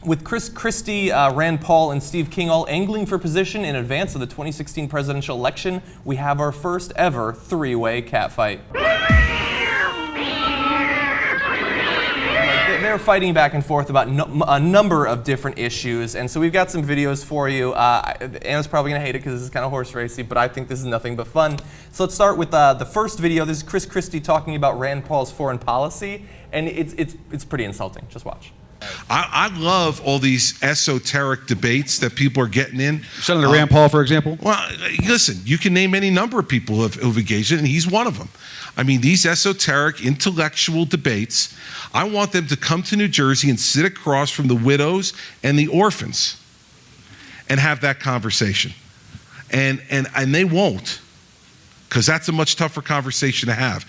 With Chris Christie, Rand Paul, and Steve King all angling for position in advance of the 2016 presidential election, we have our first ever three-way catfight. They're fighting back and forth about a number of different issues, and so we've got some videos for you. Anna's probably going to hate it because this is kind of horse racy, but I think this is nothing but fun. So let's start with the first video. This is Chris Christie talking about Rand Paul's foreign policy, and it's pretty insulting. Just watch. I love all these esoteric debates that people are getting in. Senator Rand Paul, for example? Well, listen, you can name any number of people who've engaged in it, and he's one of them. I mean, these esoteric, intellectual debates, I want them to come to New Jersey and sit across from the widows and the orphans and have that conversation. And they won't, because that's a much tougher conversation to have.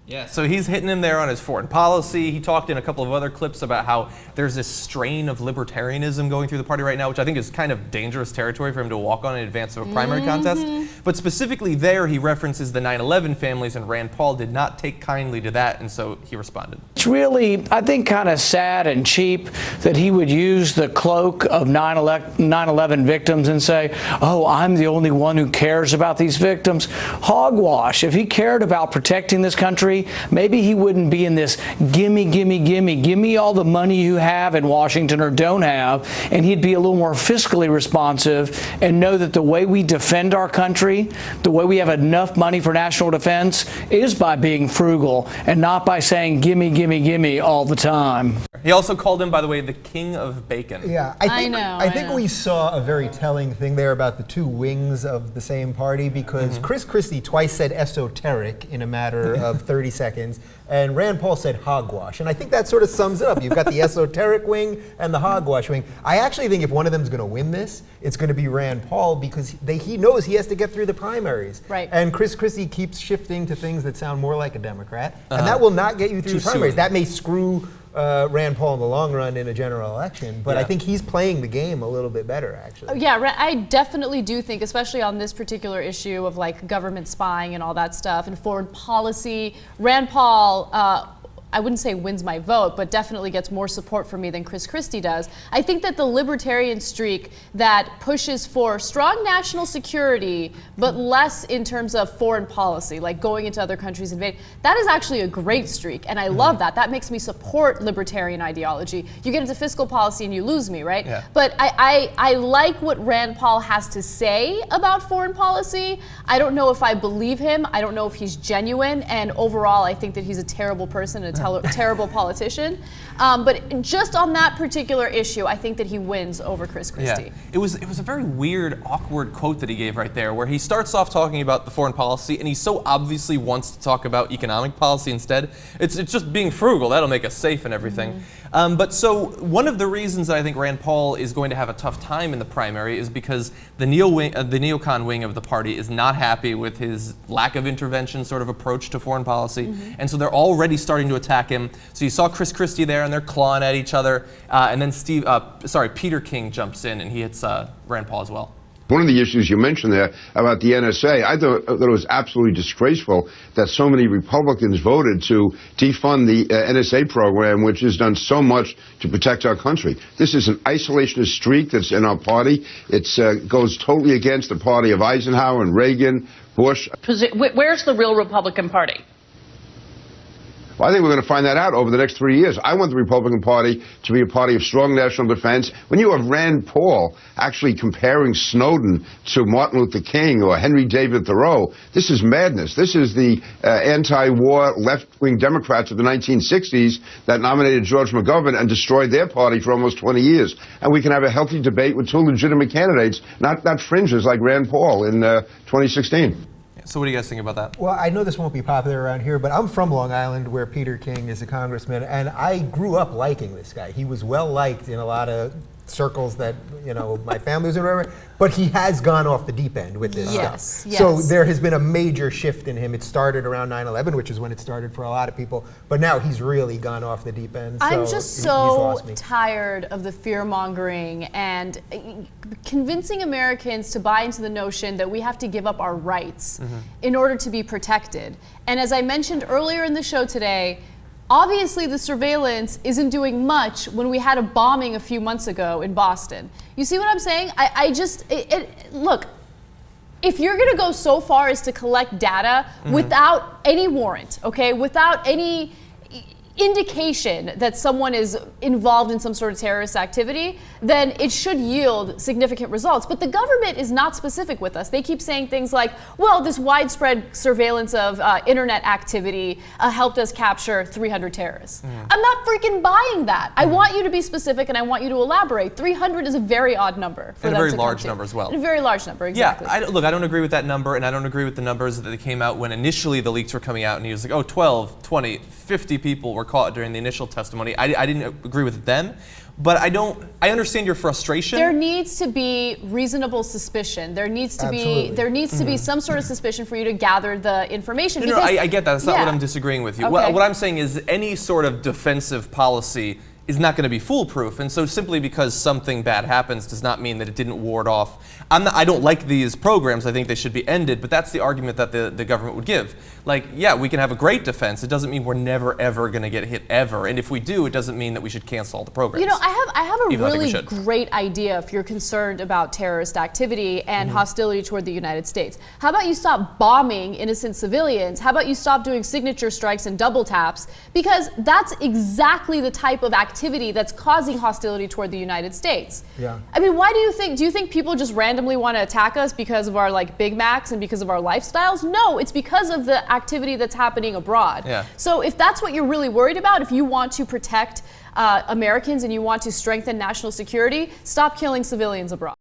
Yeah, so he's hitting him there on his foreign policy. He talked in a couple of other clips about how there's this strain of libertarianism going through the party right now, which I think is kind of dangerous territory for him to walk on in advance of a primary contest. But specifically there, he references the 9/11 families, and Rand Paul did not take kindly to that, and so he responded. It's really, I think, kind of sad and cheap that he would use the cloak of 9/11 victims and say, oh, I'm the only one who cares about these victims. Hogwash. If he cared about protecting this country, maybe he wouldn't be in this gimme, gimme, gimme, gimme all the money you have in Washington or don't have, and he'd be a little more fiscally responsive and know that the way we defend our country, the way we have enough money for national defense, is by being frugal and not by saying gimme, gimme, gimme all the time. He also called him, by the way, the king of bacon. Yeah, I think we saw a very telling thing there about the two wings of the same party, because Chris Christie twice said esoteric in a matter of 30 seconds, and Rand Paul said hogwash. And I think that sort of sums it up. You've got the esoteric wing and the hogwash wing. I actually think if one of them is going to win this, it's going to be Rand Paul, because he knows he has to get through the primaries. Right. And Chris Christie keeps shifting to things that sound more like a Democrat, and that will not get you through the primaries. That may screw Rand Paul in the long run in a general election, but I think he's playing the game a little bit better, actually. Yeah, I definitely do think, especially on this particular issue of like government spying and all that stuff and foreign policy, Rand Paul, I wouldn't say wins my vote, but definitely gets more support from me than Chris Christie does. I think that the libertarian streak that pushes for strong national security, but less in terms of foreign policy, like going into other countries and invading, that is actually a great streak, and I love that. That makes me support libertarian ideology. You get into fiscal policy and you lose me, right? Yeah. But I like what Rand Paul has to say about foreign policy. I don't know if I believe him. I don't know if he's genuine, and overall I think that he's a terrible person and a terrible politician. But just on that particular issue, I think that he wins over Chris Christie. Yeah. It was a very weird, awkward quote that he gave right there, where he starts off talking about the foreign policy, and he so obviously wants to talk about economic policy instead. It's just being frugal. That'll make us safe and everything. But so one of the reasons that I think Rand Paul is going to have a tough time in the primary is because the neocon wing of the party is not happy with his lack of intervention sort of approach to foreign policy, and so they're already starting to attack him. So you saw Chris Christie there, and they're clawing at each other, and then Peter King jumps in and he hits Rand Paul as well. One of the issues you mentioned there about the NSA, I thought it was absolutely disgraceful that so many Republicans voted to defund the NSA program, which has done so much to protect our country. This is an isolationist streak that's in our party. It goes totally against the party of Eisenhower and Reagan, Bush. Where's the real Republican Party? Well, I think we're going to find that out over the next 3 years. I want the Republican Party to be a party of strong national defense. When you have Rand Paul actually comparing Snowden to Martin Luther King or Henry David Thoreau, this is madness. This is the anti-war left-wing Democrats of the 1960s that nominated George McGovern and destroyed their party for almost 20 years. And we can have a healthy debate with two legitimate candidates, not fringes like Rand Paul in 2016. So what do you guys think about that? Well, I know this won't be popular around here, but I'm from Long Island, where Peter King is a congressman, and I grew up liking this guy. He was well liked in a lot of circles that, you know, my family was in, whatever, but he has gone off the deep end with this stuff. Yes. So there has been a major shift in him. It started around 9/11, which is when it started for a lot of people, but now he's really gone off the deep end. I'm just so tired of the fear-mongering and convincing Americans to buy into the notion that we have to give up our rights in order to be protected. And as I mentioned earlier in the show today, Obviously, the surveillance isn't doing much when we had a bombing a few months ago in Boston. You see what I'm saying? Look, if you're going to go so far as to collect data without any warrant, okay, without any indication that someone is involved in some sort of terrorist activity, then it should yield significant results. But the government is not specific with us. They keep saying things like, well, this widespread surveillance of internet activity helped us capture 300 terrorists. I'm not freaking buying that. I want you to be specific and I want you to elaborate. 300 is a very odd number for and them a very to large come to. number as well. And a very large number, exactly. Yeah, look, I don't agree with that number, and I don't agree with the numbers that came out when initially the leaks were coming out, and he was like, oh, 12, 20, 50 people were caught during the initial testimony. I didn't agree with it then, but I understand your frustration. There needs to be reasonable suspicion. There needs to be some sort of suspicion for you to gather the information. No, I get that. That's not what I'm disagreeing with you. Okay. What I'm saying is any sort of defensive policy is not going to be foolproof, and so simply because something bad happens does not mean that it didn't ward off. I don't like these programs. I think they should be ended, but that's the argument that the government would give. Like, yeah, we can have a great defense. It doesn't mean we're never ever going to get hit ever, and if we do, it doesn't mean that we should cancel all the programs. You know, I have a really great idea if you're concerned about terrorist activity and hostility toward the United States. How about you stop bombing innocent civilians? How about you stop doing signature strikes and double taps? Because that's exactly the type of activity that's causing hostility toward the United States. Yeah. I mean, why do you think people just randomly want to attack us because of our like Big Macs and because of our lifestyles? No, it's because of the activity that's happening abroad. Yeah. So if that's what you're really worried about, if you want to protect Americans and you want to strengthen national security, stop killing civilians abroad.